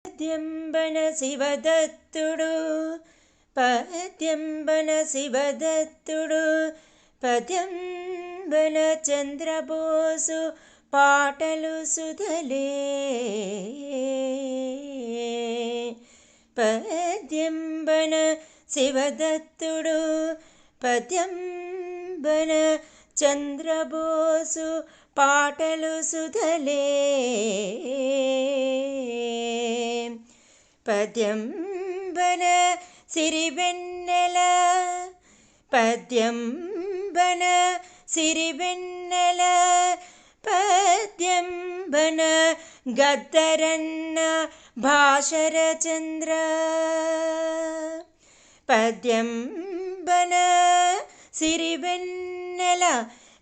పద్యంబన శివదత్తుడు పద్యంబన శివదత్తుడు పద్యంబన చంద్రబోసు పాటలు సుధలే పద్యంబన శివదత్తుడు పద్యంబన చంద్రబోసు పాటలు సుధలే పద్యంబన సిరివెన్నెల పద్యంబన సిరివెన్నెల పద్యంబన గద్దరన్న భాషర చంద్ర పద్యంబన సిరివెన్నెల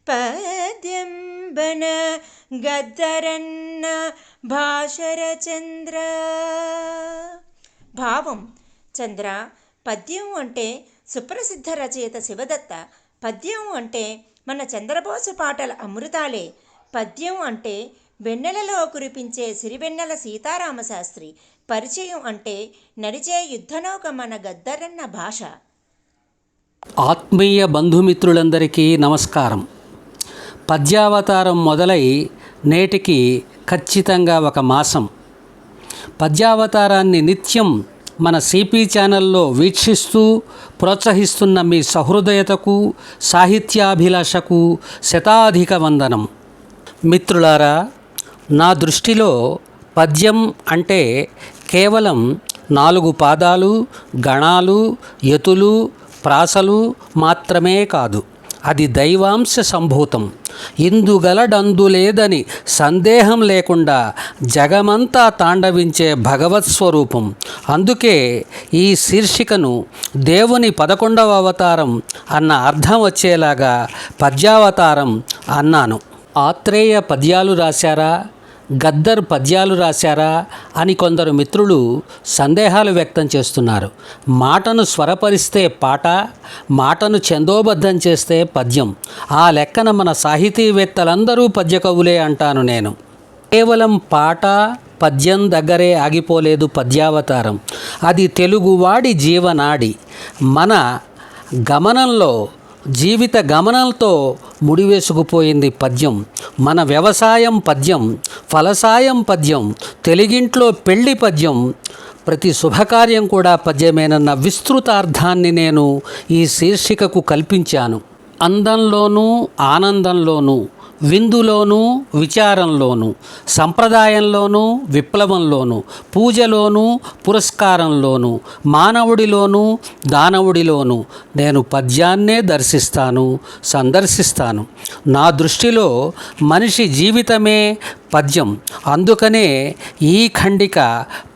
పద్యంబన గద్దరన్న భాషర చంద్ర. భావం. చంద్ర, పద్యం అంటే సుప్రసిద్ధ రచయిత శివదత్త. పద్యం అంటే మన చంద్రబోసు పాటల అమృతాలే. పద్యం అంటే వెన్నెలలో కురిపించే సిరివెన్నెల సీతారామశాస్త్రి. పరిచయం అంటే నడిచే యుద్ధనౌక మన గద్దరన్న భాష. ఆత్మీయ బంధుమిత్రులందరికీ నమస్కారం. పద్యావతారం మొదలై నేటికి ఖచ్చితంగా ఒక మాసం. పద్యావతారాన్ని నిత్యం మన సిపి ఛానల్లో వీక్షిస్తూ ప్రోత్సహిస్తున్న మీ సహృదయతకు, సాహిత్యాభిలాషకు శతాధిక వందనం. మిత్రులారా, నా దృష్టిలో పద్యం అంటే కేవలం 4 పాదాలు, గణాలు, యతులు, ప్రాసలు మాత్రమే కాదు. అది దైవాంశ సంభూతం. ఇందుగలడందులేదని సందేహం లేకుండా జగమంతా తాండవించే భగవత్ స్వరూపం. అందుకే ఈ శీర్షికను దేవుని 11వ అవతారం అన్న అర్థం వచ్చేలాగా పద్యావతారం అన్నాను. ఆత్రేయ పద్యాలు రాశారా, గద్దర్ పద్యాలు రాశారా అని కొందరు మిత్రులు సందేహాలు వ్యక్తం చేస్తున్నారు. మాటను స్వరపరిస్తే పాట, మాటను ఛందోబద్ధం చేస్తే పద్యం. ఆ లెక్కన మన సాహితీవేత్తలందరూ పద్యకవులే అంటాను నేను. కేవలం పాట, పద్యం దగ్గరే ఆగిపోలేదు పద్యావతారం. అది తెలుగువాడి జీవనాడి. మన గమనంలో, జీవిత గమనంతో ముడివేసుకుపోయింది పద్యం. మన వ్యవసాయం పద్యం, ఫలసాయం పద్యం, తెలుగింట్లో పెళ్లి పద్యం, ప్రతి శుభకార్యం కూడా పద్యమేనన్న విస్తృతార్థాన్ని నేను ఈ శీర్షికకు కల్పించాను. అందంలోనూ ఆనందంలోనూ, విందులోనూ విచారంలోనూ, సంప్రదాయంలోనూ విప్లవంలోనూ, పూజలోనూ పురస్కారంలోనూ, మానవుడిలోనూ దానవుడిలోనూ నేను పద్యాన్నే దర్శిస్తాను, సందర్శిస్తాను. నా దృష్టిలో మనిషి జీవితమే పద్యం. అందుకనే ఈ ఖండిక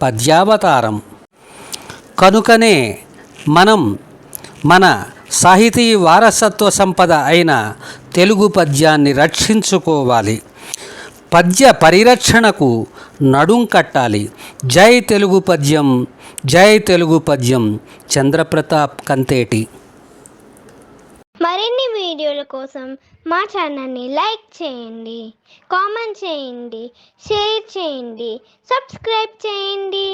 పద్యావతారం. కనుకనే మనం మన సాహితీ వారసత్వ సంపద అయిన తెలుగు పద్యాన్ని రక్షించుకోవాలి. పద్య పరిరక్షణకు నడుం కట్టాలి. జై తెలుగు పద్యం, జై తెలుగు పద్యం. చంద్రప్రతాప్ కంతేటి. మరిన్ని వీడియోల కోసం మా ఛానల్ని లైక్ చేయండి, కామెంట్ చేయండి, షేర్ చేయండి, సబ్స్క్రైబ్ చేయండి.